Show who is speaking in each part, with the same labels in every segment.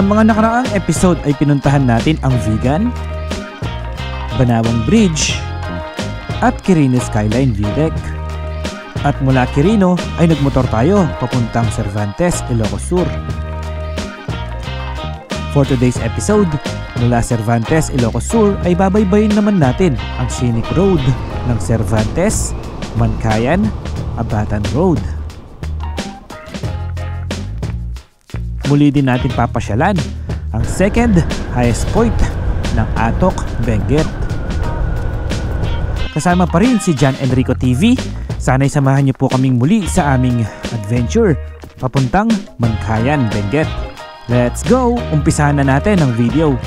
Speaker 1: Sa mga nakaraang episode ay pinuntahan natin ang Vigan, Banawang Bridge at Quirino Skyline View Deck. At mula Quirino ay nagmotor tayo papuntang Cervantes, Ilocos Sur. For today's episode, mula Cervantes, Ilocos Sur ay babaybayin naman natin ang scenic road ng Cervantes, Mankayan, Abatan Road. Muli din natin papasyalan ang second highest point ng Atok, Benguet. Kasama pa rin si John Enrico TV. Sana'y samahan niyo po kaming muli sa aming adventure papuntang Mankayan, Benguet. Let's go! Umpisahan na natin ang video.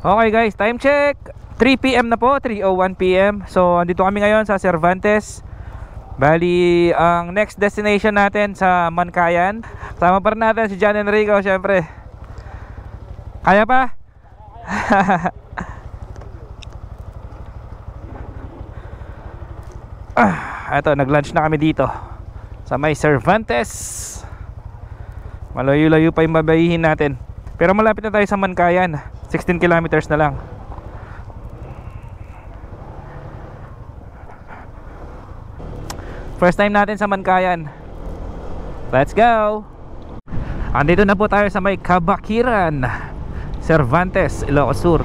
Speaker 1: Okay guys, time check! 3 PM na po, 3:01 PM. So, andito kami ngayon sa Cervantes. Bali, ang next destination natin sa Mankayan. Kasama pa rin natin si John Enrico, syempre. Kaya pa? Eto, nag-lunch na kami dito sa may Cervantes. Malayo-layo pa yung babayihin natin. Pero malapit na tayo sa Mankayan. 16 kilometers na lang. First time natin sa Mankayan. Let's go! Andito na po tayo sa may Kabakiran, Cervantes, Ilocos Sur.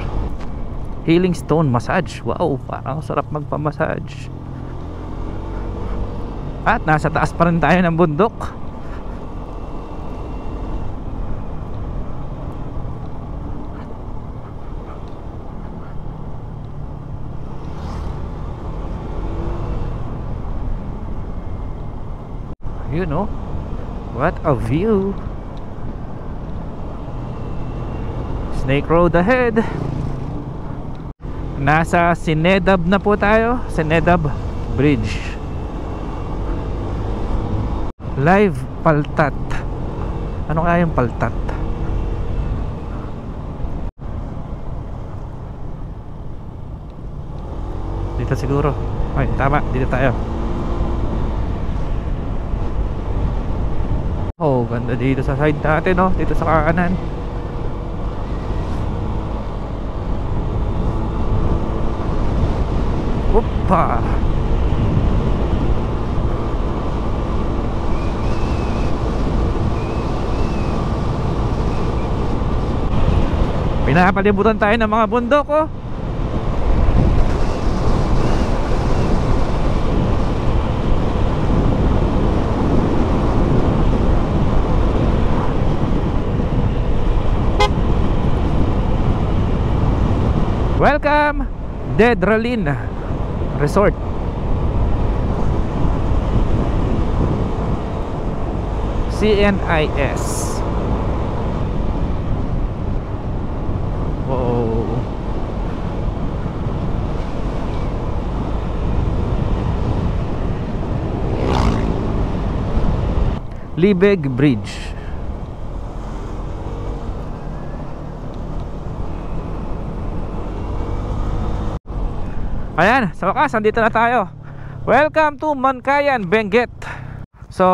Speaker 1: Healing Stone Massage. Wow, parang sarap magpamassage. At nasa taas pa rin tayo ng bundok. You know, what a view. Snake Road ahead. Nasa Sinedab na po tayo. Sinedab Bridge. Live Paltat. Ano kaya yung Paltat? Dito siguro. Ay, tama, dito tayo. Oh, ganda dito sa side natin, no? Dito sa kanan. Opa! Pinapalibutan tayo ng mga bundok, oh. Welcome, Dedralin Resort. CNIS. Wow. Libeg Bridge. Ayan, sa wakas, andito na tayo. Welcome to Mankayan, Benguet. So,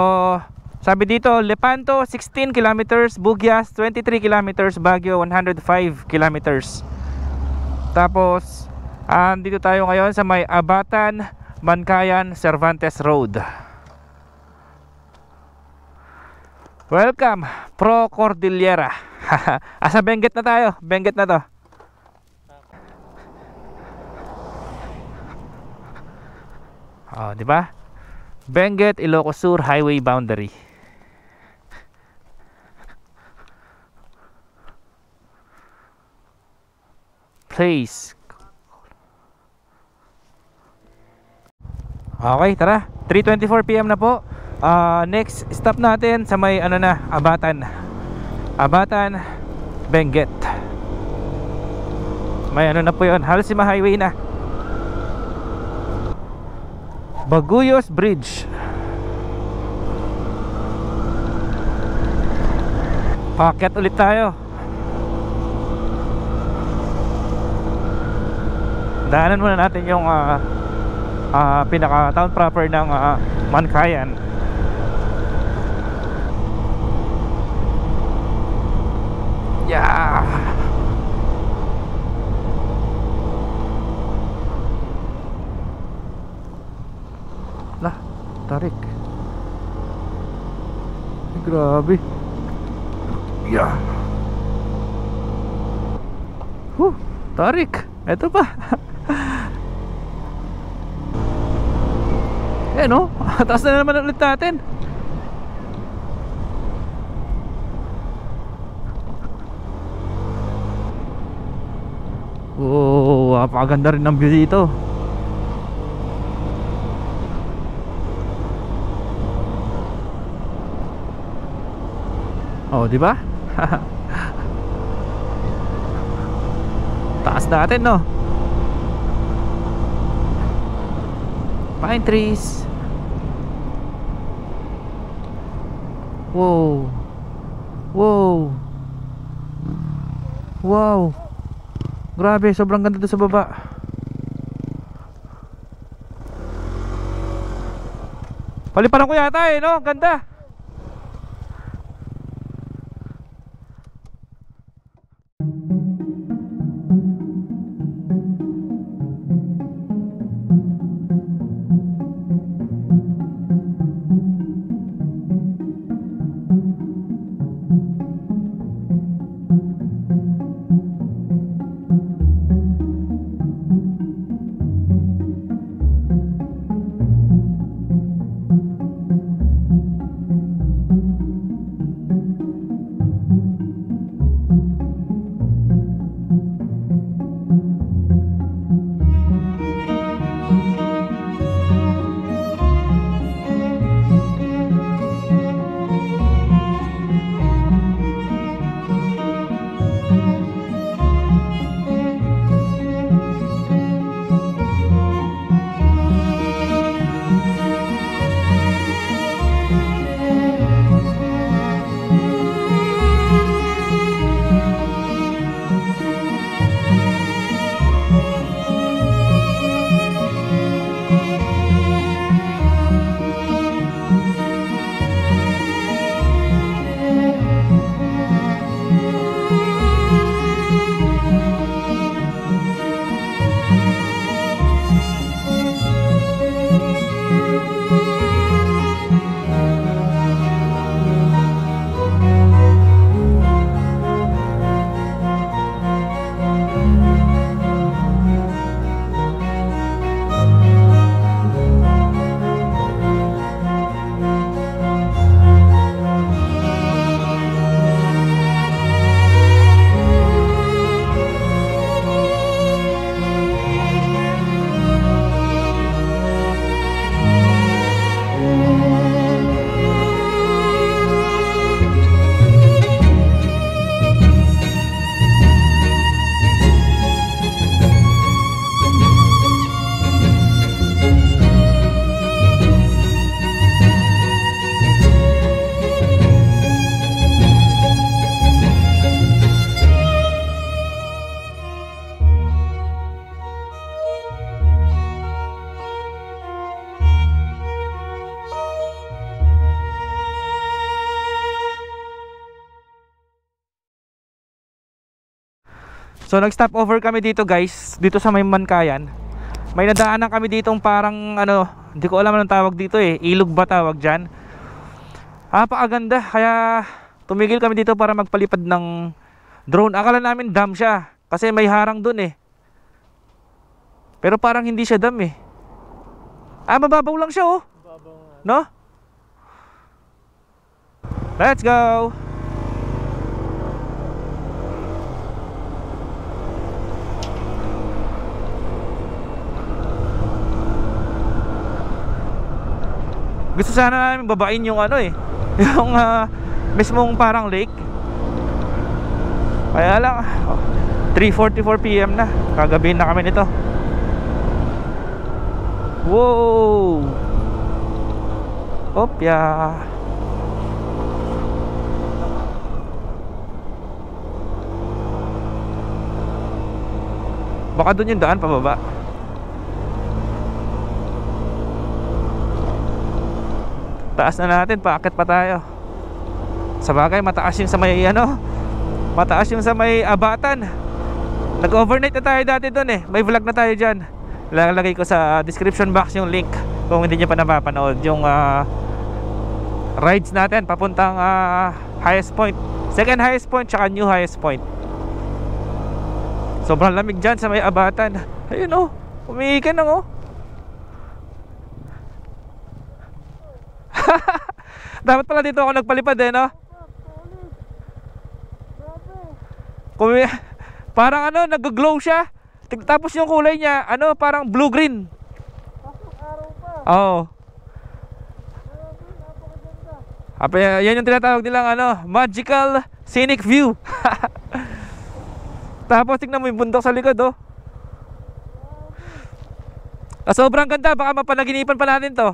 Speaker 1: sabi dito, Lepanto 16 kilometers, Bugyas 23 kilometers, Baguio 105 kilometers. Tapos, andito tayo ngayon sa may Abatan, Mankayan, Cervantes Road. Welcome, Pro Cordillera. Asa Benguet na tayo, Benguet na to. Oh, di ba? Benguet, Ilocos Sur highway boundary. Place. Okay, tara. 3:24 PM na po. Next stop natin sa may ano na, Abatan. Abatan, Benguet. May ano na po 'yon, Halsima Highway na. Baguyos Bridge. Paakyat ulit tayo. Daanan muna natin yung pinaka town proper ng Mankayan. Yeah. Lah, tarik. Grabe. Yeah. Tarik. Ito pa. Eh no, taas na naman ulit natin. Oh, napakaganda rin ng view dito. Oh, di ba? Taas natin, no? Pine trees. Wow. Wow. Wow. Grabe, sobrang ganda doon sa baba. Paliparan ko yata eh, no? Ganda. So nag-stop over kami dito guys, dito sa may Mankayan. May nadaanan kami ditong parang ano, hindi ko alam anong tawag dito eh, ilog ba tawag dyan. Napakaganda, kaya tumigil kami dito para magpalipad ng drone. Akala namin dam siya, kasi may harang dun eh. Pero parang hindi siya dam eh. Mababaw lang siya oh. No? Let's go! Gusto sana namin babain yung ano eh, yung mismong parang lake. Kaya lang 3:44 PM na, kagabihin na kami nito. Wow! Opya! Baka doon yung daan pababa. Taas na natin, paakit pa tayo. Sa bagay, mataas yung sa may ano, mataas yung sa may Abatan. Nag-overnight na tayo dati doon eh. May vlog na tayo dyan. Lalagay ko sa description box yung link kung hindi nyo pa napapanood yung rides natin papuntang highest point, second highest point, tsaka new highest point. Sobrang lamig dyan sa may Abatan. Ayun oh, umiikan lang oh. Dapat pala dito ako nagpalipad eh, no? Parang ano, nag-glow siya. Tapos yung kulay niya, ano, parang blue-green. Oo. Yan yung tinatawag nilang ano, magical scenic view. Tapos tignan mo yung bundok sa likod oh. Sobrang ganda, baka mapanaginipan pa natin to.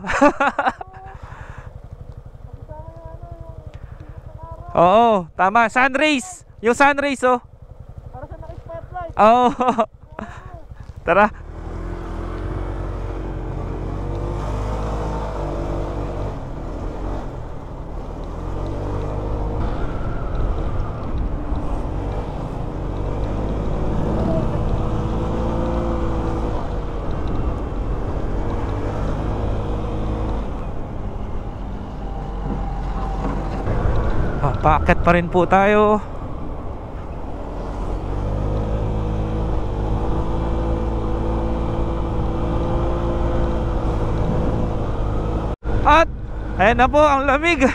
Speaker 1: Oo, tama, sun rays. Yung sun rays oh. Para sa naka-spotlight. Oo. Tara. Paakyat pa rin po tayo. At ayan na po ang lamig.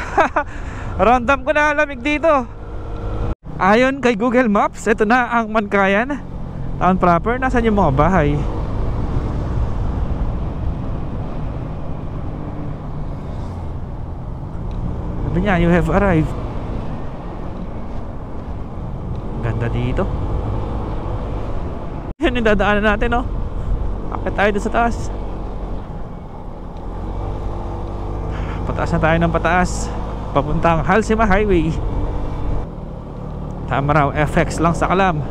Speaker 1: Random ko na ang lamig dito. Ayon kay Google Maps, ito na ang Mankayan town proper. Nasaan yung mga bahay? Sabi niya, you have arrived. Ganda dito. Yan yung dadaanan natin oh. Akit tayo doon sa taas. Pataas na tayo ng pataas, papuntang Halsema Highway. Tamaraw FX lang sa Kalam.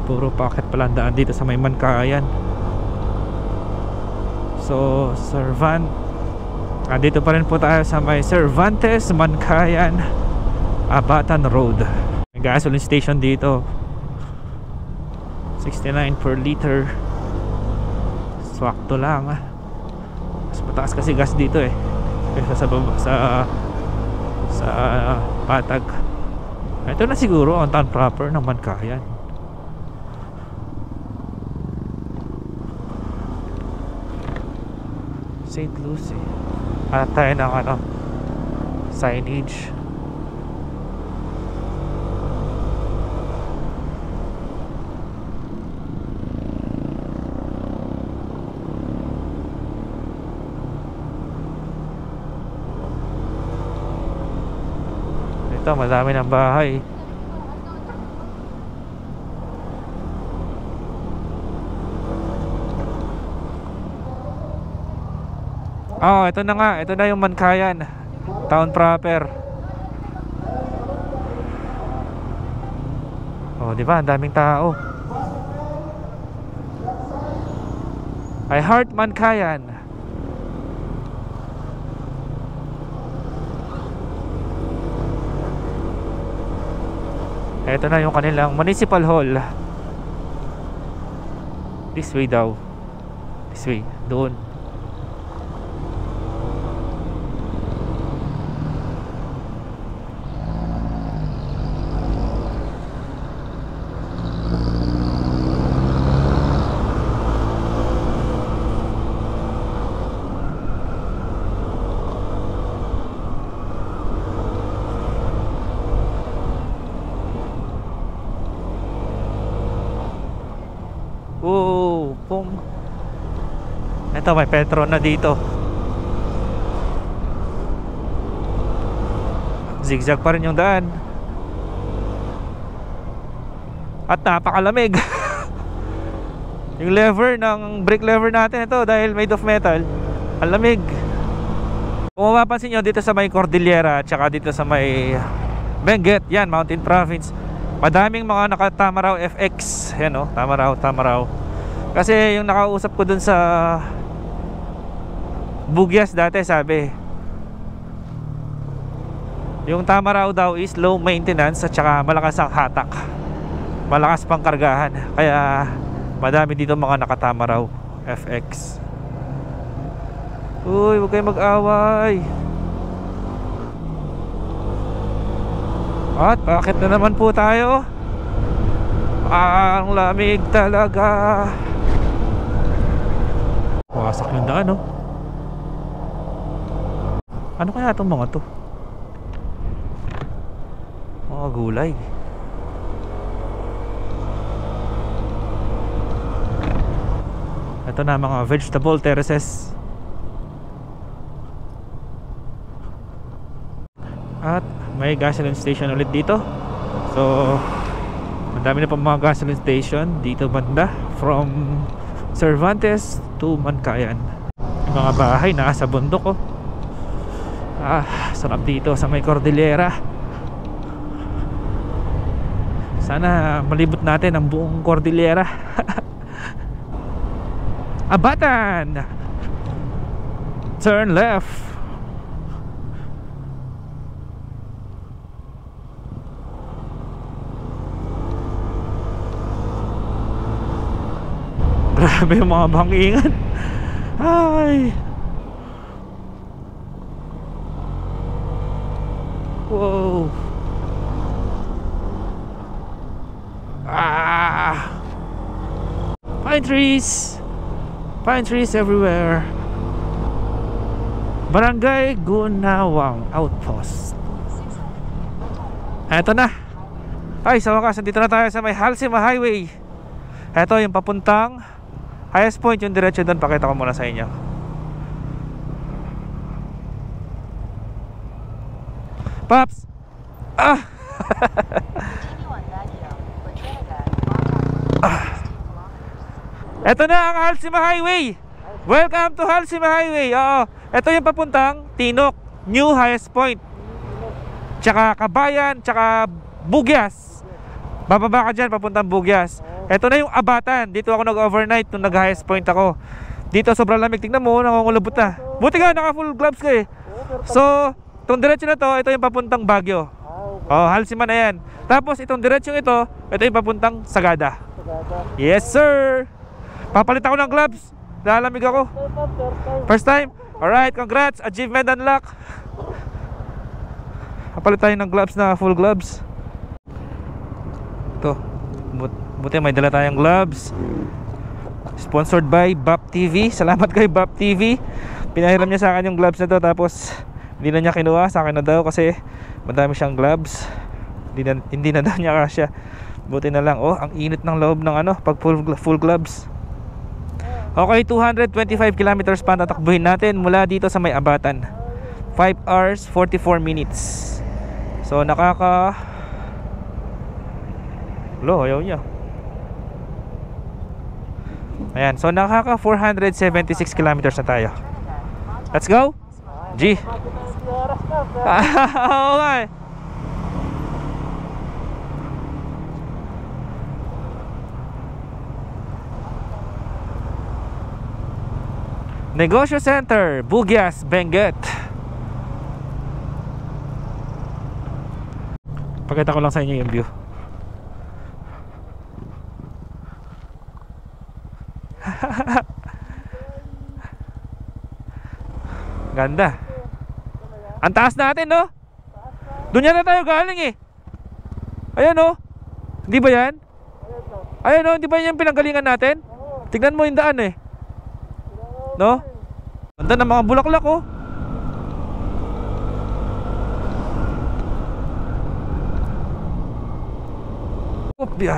Speaker 1: Puro packet pala ang daan dito sa may Mankayan. So dito pa rin po tayo sa may Cervantes Mankayan Abatan Road. May gasoline station dito, 69 per liter. Swakto lang. Mas mataas kasi gas dito eh kaysa sa Patag. Ito na siguro ang town proper ng Mankayan. St. Lucie. Hanap tayo ng ano, signage. Ito, madami ng bahay. Oh, ito na nga. Ito na yung Mankayan town proper. Oh, di ba? Ang daming tao. I heart Mankayan. Ito na yung kanilang municipal hall. This way daw. This way. Doon. Ito, may Petron na dito. Zigzag pa rin yung daan. At napakalamig. Yung lever ng brake lever natin ito, dahil made of metal, ang lamig. Kung mapapansin nyo, dito sa may Cordillera at saka dito sa may Benguet, yan, Mountain Province, madaming mga naka-Tamaraw FX. Yan o, Tamaraw. Kasi yung nakausap ko dun sa Bugyas dati sabi. Yung tama raw daw is low maintenance at saka malakas ang hatak. Malakas pang kargahan. Kaya madami dito mga nakatama raw FX. Uy, huwag kayo mag-away. At bakit na naman po tayo? Ang lamig talaga. Wasak yung daan, no? Ano kaya itong mga to? Mga gulay. Ito na mga vegetable terraces. At may gasoline station ulit dito. So madami na pa mga gasoline station dito banda from Cervantes to Mankayan. Yung mga bahay nasa bundok, oh. Sarap dito sa may Cordillera. Sana malibot natin ang buong Cordillera. Abatan, turn left. Grabe yung mga bangkingan. Ay, wow. Pine trees everywhere. Barangay Gunawang Outpost. Eto na. Ay, sa wakas, dito na tayo sa may Halsima Highway. Eto yung papuntang highest point, yung diretso doon. Pakita ko muna sa inyo. Paps! Eto na ang Halsima Highway. Welcome to Halsima Highway. Oo, eto yung papuntang Tinok, new highest point. Tsaka Kabayan, tsaka Bugyas. Bababa ka dyan, papuntang Bugyas. Eto na yung Abatan. Dito ako nag-overnight nung nag-highest point ako. Dito sobrang lamig. Tingnan mo, nangungulubot na. Buti nga, naka-full gloves ka eh. So, itong diretsyo na to, ito yung papuntang Baguio. Oh, Halsima na yan. Tapos itong diretsyong ito yung papuntang Sagada. Yes sir. Papalit ako ng gloves. Lalamig ako. First time? Alright, congrats. Achievement unlock. Papalit tayo ng gloves na full gloves. Ito, buti may dala tayong gloves. Sponsored by BAP TV. Salamat kay BAP TV. Pinahiram niya sa akin yung gloves na to. Tapos hindi na niya kinuha. Sa akin na daw kasi madami siyang gloves. Hindi na daw niya kasya. Buti na lang. Oh, ang init ng loob ng pag full gloves. Okay, 225 kilometers pa tatakbuhin natin mula dito sa may Abatan. 5 hours 44 minutes. So ayaw niya. Ayan, so nakaka 476 kilometers na tayo. Let's go. G. Okay. Negosyo Center, Bugyas, Benguet. Pakita ko lang sa inyo yung view. Ganda. Ang taas natin, no? Doon yan na tayo galing eh. Ayan, no? Hindi ba yan? Ayan, no? Hindi ba yan yung pinanggalingan natin? Tignan mo yung daan eh. No? Ganda ng mga bulaklak, oh. Opya.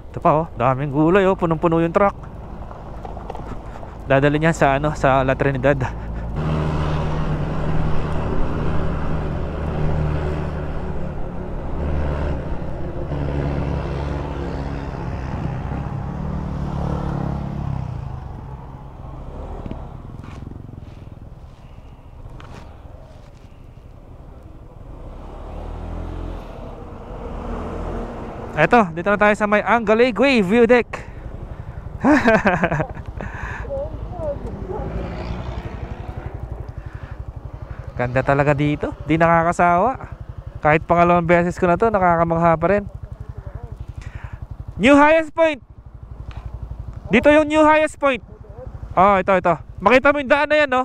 Speaker 1: Ito pa, oh, daming gulay, oh, punong-puno yung truck. Dadali niya sa sa La Trinidad. Eto, dito na tayo sa may Angaligwe View Deck. Ganda talaga dito, di nakakasawa. Kahit pangalawang beses ko na to, nakakamangha pa rin. New highest point. Dito yung new highest point. Oh, ito. Makita mo yung daan na yan, no?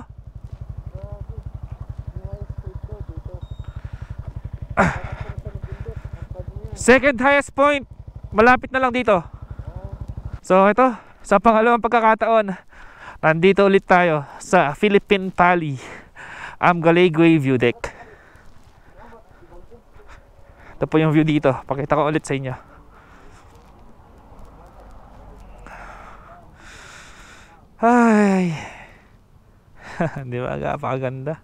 Speaker 1: Second highest point. Malapit na lang dito. So, ito, sa pangalawang pagkakataon, nandito ulit tayo sa Philippine Valley Angaligwe View Deck. Ito po yung view dito. Pakita ko ulit sa inyo. Ay. Di ba? Napakaganda.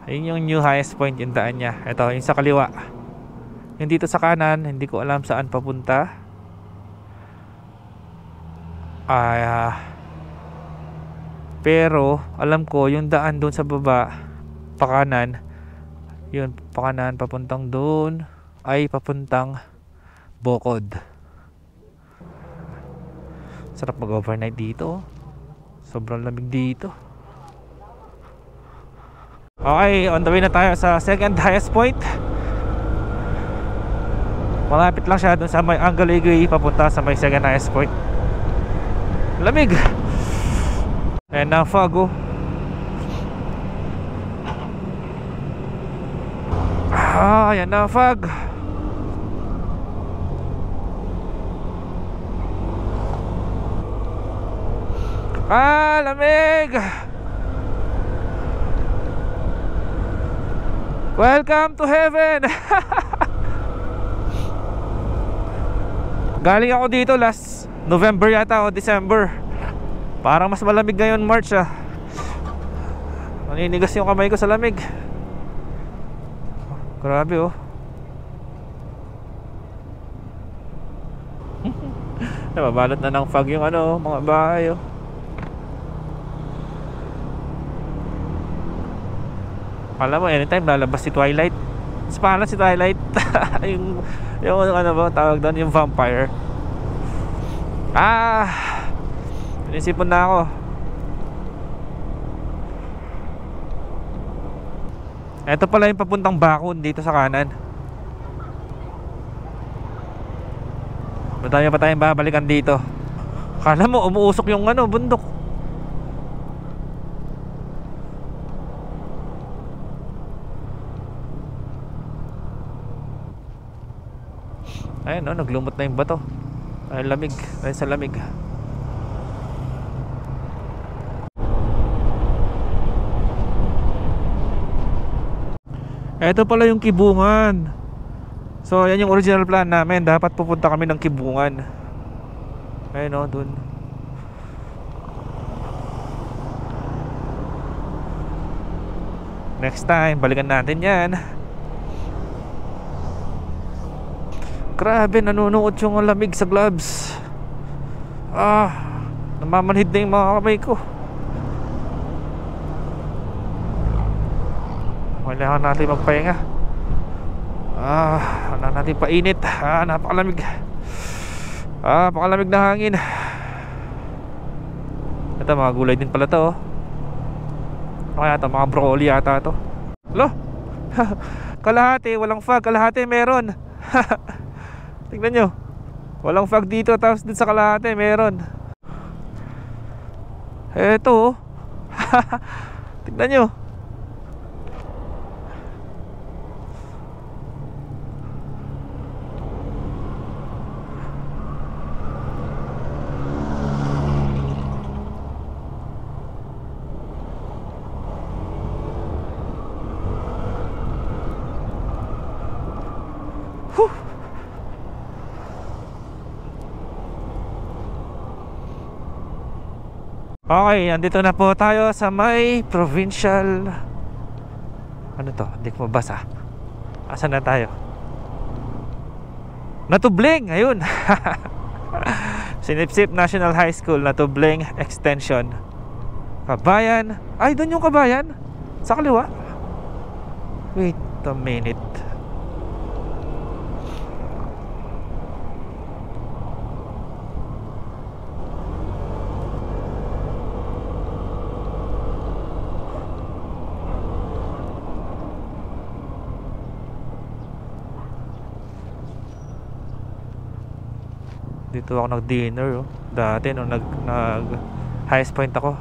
Speaker 1: Ayun yung new highest point, yung daan niya. Ito, yung sa kaliwa. Yung dito sa kanan, hindi ko alam saan papunta. Pero alam ko yung daan doon sa baba, pakanan. Yun, pakanan papuntang doon ay papuntang Bokod. Sarap mag-overnight dito. Sobrang lamig dito. Okay, on the way na tayo sa second highest point. Malapit lang siya dun sa may Angaligwe papunta sa may second highest point. Lamig. Ayan na fog, oh. Ayan na fog. Lamig. Welcome to heaven. Galing ako dito last November yata o December. Parang mas malamig ngayon March ah. Maninigas yung kamay ko sa lamig. Grabe oh. Nababalot na ng fog yung ano, mga bahay oh. Alam mo, anytime lalabas si Twilight. Sa pangalan si Twilight. yung ano ba tawag doon, yung vampire. Inisipon na ako. Ito pala yung papuntang Bakun dito sa kanan. Madami pa tayong babalikan dito. Kala mo umuusok yung ano, bundok. Ayun no, naglumot na yung bato. Ay lamig, ay sa lamig. Ito pala yung Kibungan. So yan yung original plan namin. Dapat pupunta kami ng Kibungan. Ayun no, dun. Next time, balikan natin yan. Grabe, nanunuot yung lamig sa gloves. Namamanhid na yung mga kamay ko. Kailangan natin magpahinga. Kailangan natin painit. Napakalamig. Napakalamig na hangin. Ito, mga gulay din pala to. Kaya ito, mga broccoli yata to. Lo, kalahati, walang fog. Kalahati meron. Tingnan nyo, walang fog dito. Tapos dun sa kalahati meron. Eto. Tingnan nyo. Okay, andito na po tayo sa may provincial. Ano to? Hindi ko mabasa. Asan na tayo? Natubling! Ayun. Sinipsip National High School, Natubling Extension. Kabayan. Ay, doon yung Kabayan. Sa kaliwa. Wait a minute. Dito ako nag-dinner, oh. Dati nung nag highest point ako.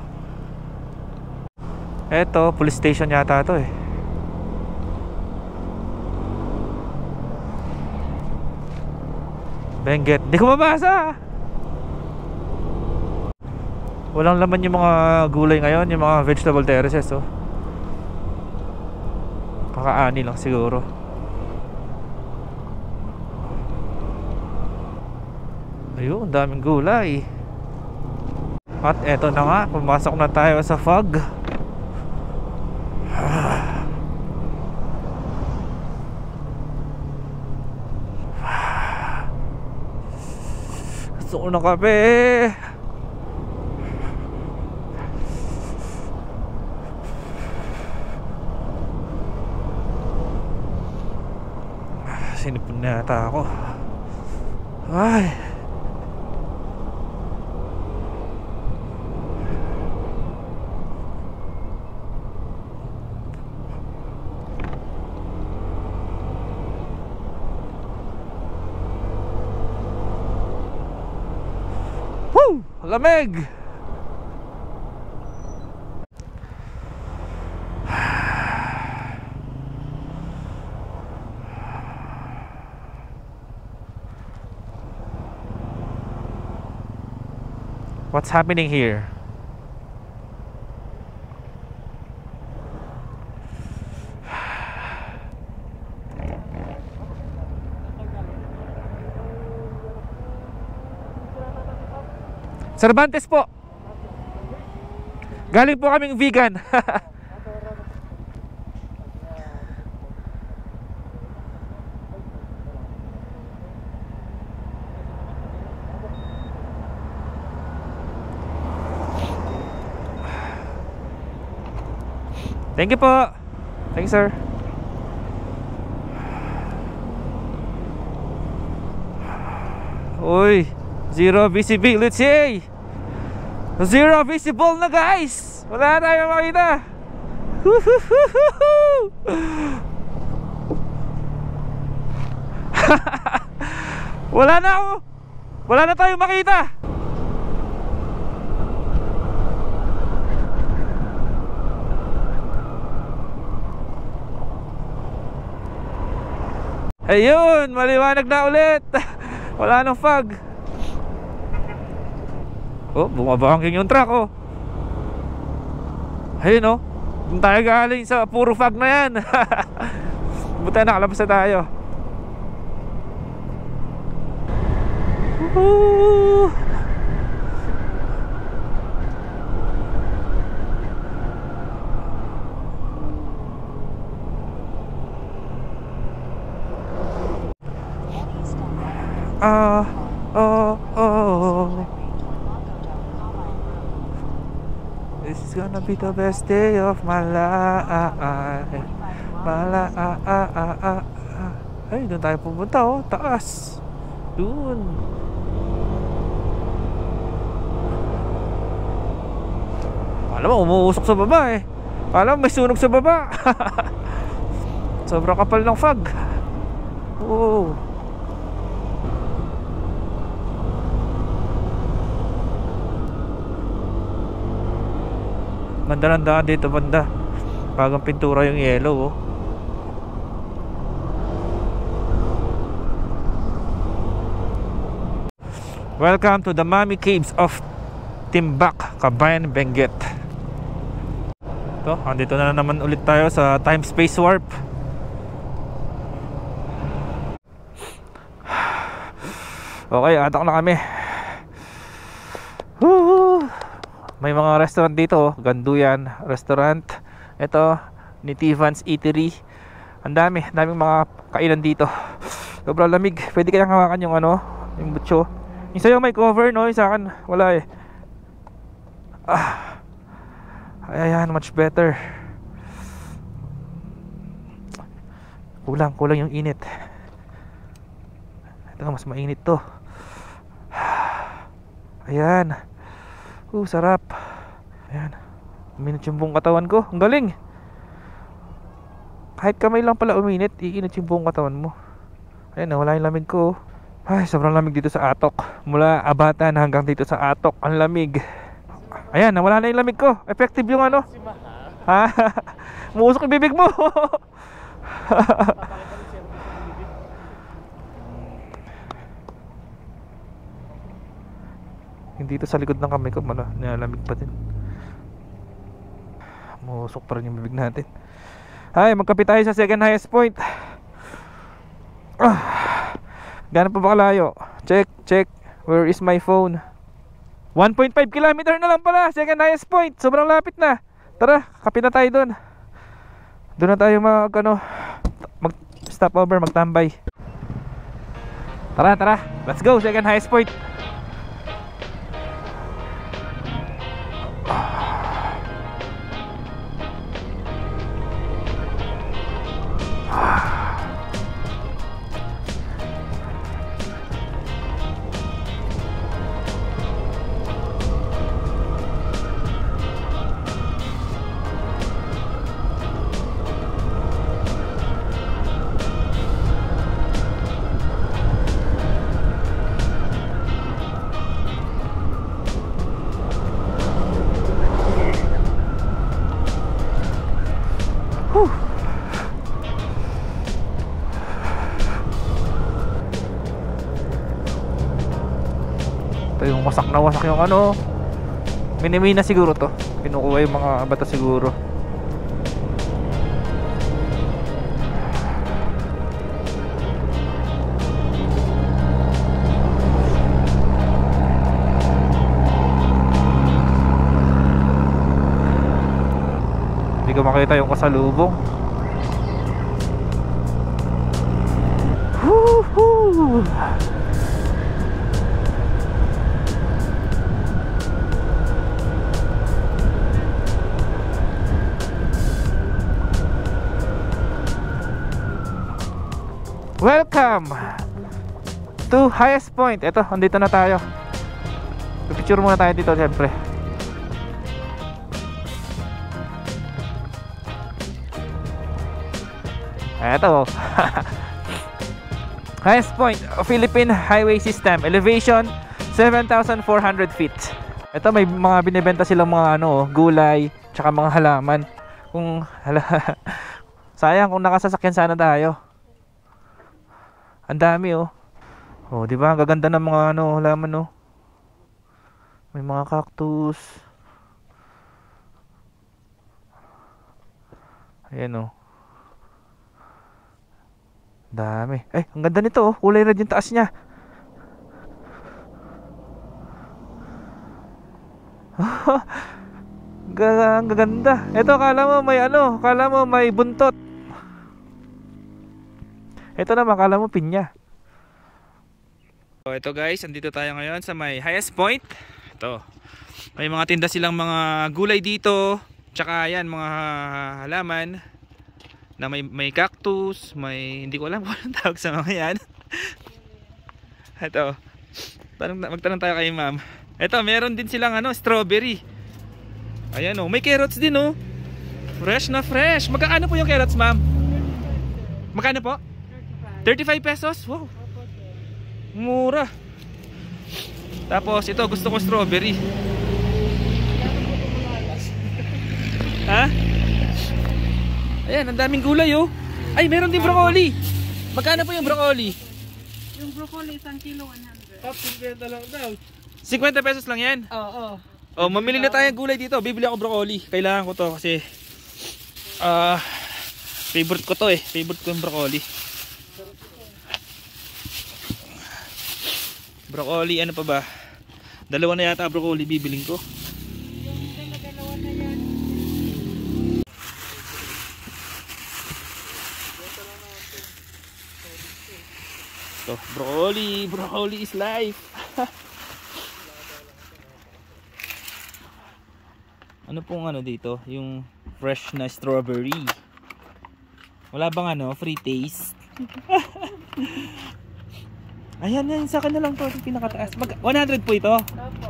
Speaker 1: Eto, police station yata to eh. Benguet. Di ko mabasa. Walang laman yung mga gulay ngayon, yung mga vegetable terraces, oh. Kakaani lang siguro. Ayun, daming gulay. At eto na nga, pumasok na tayo sa fog. Gusto ko ng kape. Sinipon na yata ako. Ay. Woo! Lamig! What's happening here? Cervantes po. Galing po kaming vegan. Thank you po. Thanks, sir. Uy, zero visibility. Zero visible na, guys. Wala na tayong makita. Wala na ako. Wala na tayong makita. Ayun, maliwanag na ulit. Wala nang fog. Oh, bumabangking yung truck, oh. Ayun, oh. Doon tayo galing sa puro fog na yan. Buta na, kalabas na tayo. Woohoo! This is gonna be the best day of my life. Ay, doon tayo pumunta, oh. Taas. Doon. Alam mo, umuusok sa baba eh. Alam mo, may sunog sa baba. Sobrang kapal ng fog. Oh. Ganda ng daan dito, banda. Bagang pintura yung yellow, oh. Welcome to the Mami Caves of Timbak, Kabayan, Benguet. Ito, andito na naman ulit tayo sa time-space warp. Okay, atak na kami. Woohoo! May mga restaurant dito, oh. Ganduyan Restaurant. Ito, Nitivan's Eatery. Ang daming mga kainan dito. Sobrang lamig. Pwede kayang hawakan yung ano, yung butso. Yung sa'yo may cover, no? Yung sa akin, wala eh. Ayan, much better. Kulang yung init. Ito mas mainit to. Ayan. Sarap. Ayan. Uminit yung buong katawan ko. Ang galing. Kahit kamay lang pala uminit, iinit yung buong katawan mo. Ayan, wala yung lamig ko. Ay, sobrang lamig dito sa Atok. Mula Abatan hanggang dito sa Atok, ang lamig. Ayan, nawala na yung lamig ko. Effective yung ano. Ha? Muusok yung bibig mo. Hindi dito sa likod ng kamay ko, nilalamig pa din. Muusok pa rin yung bibig natin. Ay, magkapit tayo sa second highest point. Gano'n pa ba kalayo? Check. Where is my phone? 1.5 kilometer na lang pala, second highest point. Sobrang lapit na. Tara, kapit na tayo doon. Doon na tayo mag stop over, magtambay. Tara. Let's go, second highest point. Ito yung wasak yung minimina siguro to. Kinukuha yung mga bata siguro. Hindi ko makita yung kasalubong. Woohoo! Welcome to highest point. Ito, andito na tayo. Picture muna tayo dito siyempre. Ito. Highest point, Philippine Highway System. Elevation 7,400 feet. Ito, may mga binibenta silang mga gulay, tsaka mga halaman. Sayang kung nakasasakyan sana tayo. Ang dami di ba? Ang gaganda ng mga halaman May mga cactus. Ayan dami. Ay, ang ganda nito Kulay red yung taas niya. Ang gaganda. Ito, kala mo may buntot. Ito naman, kala mo pinya. So, ito guys, andito tayo ngayon sa may highest point. Ito. May mga tinda silang mga gulay dito. Tsaka yan, mga halaman. Na may cactus, hindi ko alam kung anong tawag sa mga yan. Ito. Magtanong tayo kay ma'am. Ito, meron din silang strawberry. Ayan may carrots din Fresh na fresh. Magkano po yung carrots, ma'am? Magkano po? 35 pesos? Wow. Mura. Tapos ito, gusto ko strawberry. Ha? Ayan, ang daming gulay Ay, meron din broccoli. Magkano po yung broccoli?
Speaker 2: Yung broccoli, 1 kilo 100.
Speaker 3: Top 50 lang daw.
Speaker 1: 50 pesos lang yan?
Speaker 2: Oo.
Speaker 1: Mamili na tayo ng gulay dito. Bibili ako broccoli. Kailangan ko to kasi favorite ko to Favorite ko yung broccoli. Broccoli, ano pa ba? Dalawa na yata broccoli bibiling ko.
Speaker 2: Yung dalawa na yan.
Speaker 1: So, broccoli is life. Ano pong dito? Yung fresh na strawberry. Wala bang ano, free taste? Ayan, yan, sa akin na lang to, yung pinakataas. 100 po ito.
Speaker 2: Opo.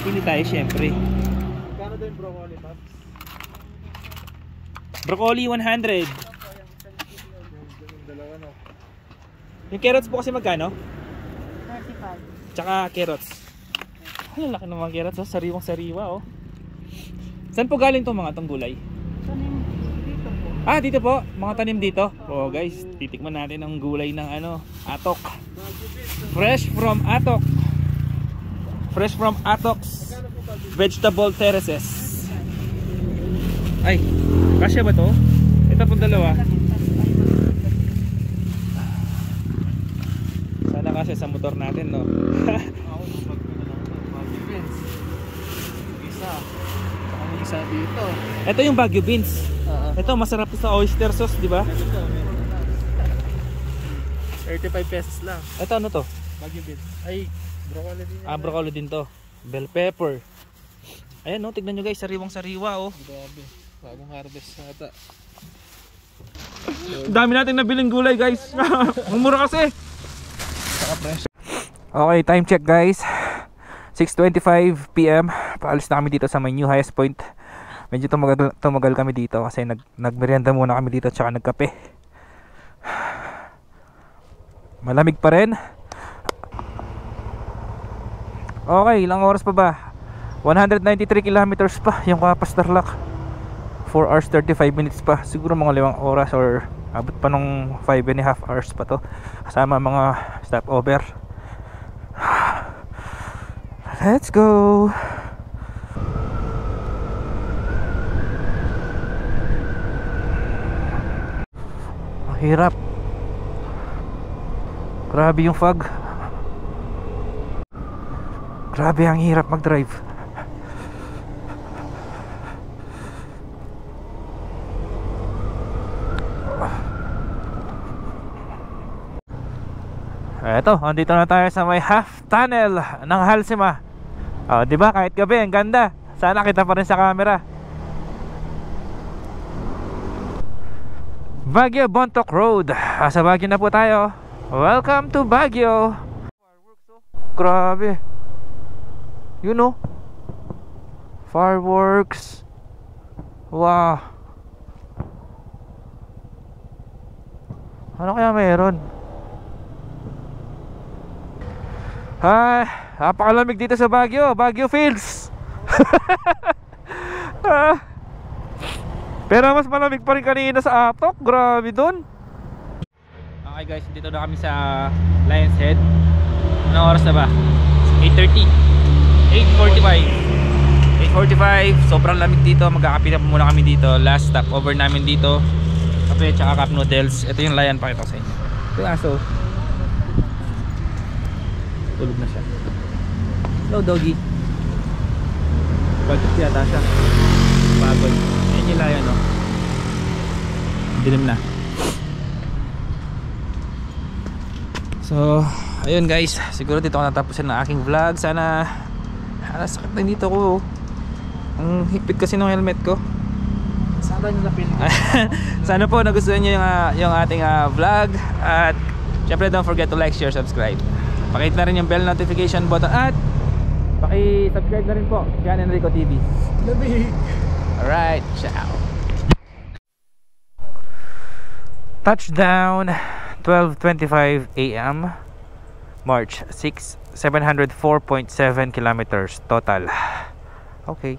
Speaker 1: Pili tayo syempre.
Speaker 3: Kano din broccoli, Pops?
Speaker 1: Broccoli 100.
Speaker 3: Yung dalawa, no?
Speaker 1: Yung carrots po kasi magkano?
Speaker 2: 35.
Speaker 1: Tsaka carrots. Ay, ang laki ng mga carrots, oh. Sariwang sariwa, oh. Saan po galing to mga tong gulay?
Speaker 2: Tanim dito po.
Speaker 1: Ah, dito po, mga tanim dito. Oh guys, titikman natin ang gulay ng ano, atok. Fresh from atok. Fresh from atok's vegetable terraces. Ay, kasya ba to? Ito pong dalawa. Sana kasya sa motor natin, no?
Speaker 3: Ako, pag Baguio beans. Isa. Saka may isa dito.
Speaker 1: Ito yung Baguio beans. Ito masarap sa oyster sauce, di ba?
Speaker 3: Ito, 35 pesos lang.
Speaker 1: Ito ano to?
Speaker 3: Baguio beans. Ay, broccoli din yan.
Speaker 1: Ah, broccoli din to. Bell pepper. Ayan, no, tignan nyo guys, sariwang sariwa, oh.
Speaker 3: Grabe. Bagong harvest ata.
Speaker 1: Dami natin nabiling gulay, guys. Mumura kasi.
Speaker 3: Saka fresh.
Speaker 1: Okay, time check guys. 6:25 PM. Paalis na kami dito sa may new highest point. Medyo tumagal kami dito kasi nagmerienda muna kami dito tsaka nagkape. Malamig pa rin. Okay, ilang oras pa ba? 193 kilometers pa yung Kapas Tarlac. 4 hours 35 minutes pa. Siguro mga 5 oras or abot pa nung 5.5 hours pa to. Kasama mga stopover. Let's go. Ang hirap. Grabe yung fog. Grabe ang hirap mag-drive. Eto, andito na tayo sa may half tunnel ng Halsima. Oh, 'di ba? Kahit gabi ang ganda. Sana kita pa rin sa camera. Baguio Bontoc Road. Sa Baguio na po tayo. Welcome to Baguio. Grabe. You know, fireworks. Wow. Ano kaya meron? Ay, napakalamig dito sa Baguio. Baguio Fields. Pero mas malamig pa rin kanina sa Atok. Grabe dun. Okay guys, dito na kami sa Lions Head. Anong oras na ba? 8:30. 8:45. Sobrang lamig dito. Magkakape na muna kami dito. Last stop over namin dito. Kape tsaka cup noodles. Ito yung Lion, pakita ko sa inyo. Ito yung aso. Tulog na siya. Hello doggy. Pagod yata siya. Pagod. Ayan yung Lion, no? Dilim na. So ayun guys, siguro dito ko natapusin ang aking vlog. Sana sakit na dito ko. Ang higpit kasi ng helmet ko.
Speaker 3: Sana nyo napili.
Speaker 1: Sana po nagustuhan nyo yung ating vlog. At syempre don't forget to like, share, subscribe. Pakihit na rin yung bell notification button. At paki-subscribe na rin po Jan Enrico TV.
Speaker 3: Lamig.
Speaker 1: Alright, ciao. Touchdown 12:25 AM, March 6, 704.7 kilometers total. Okay.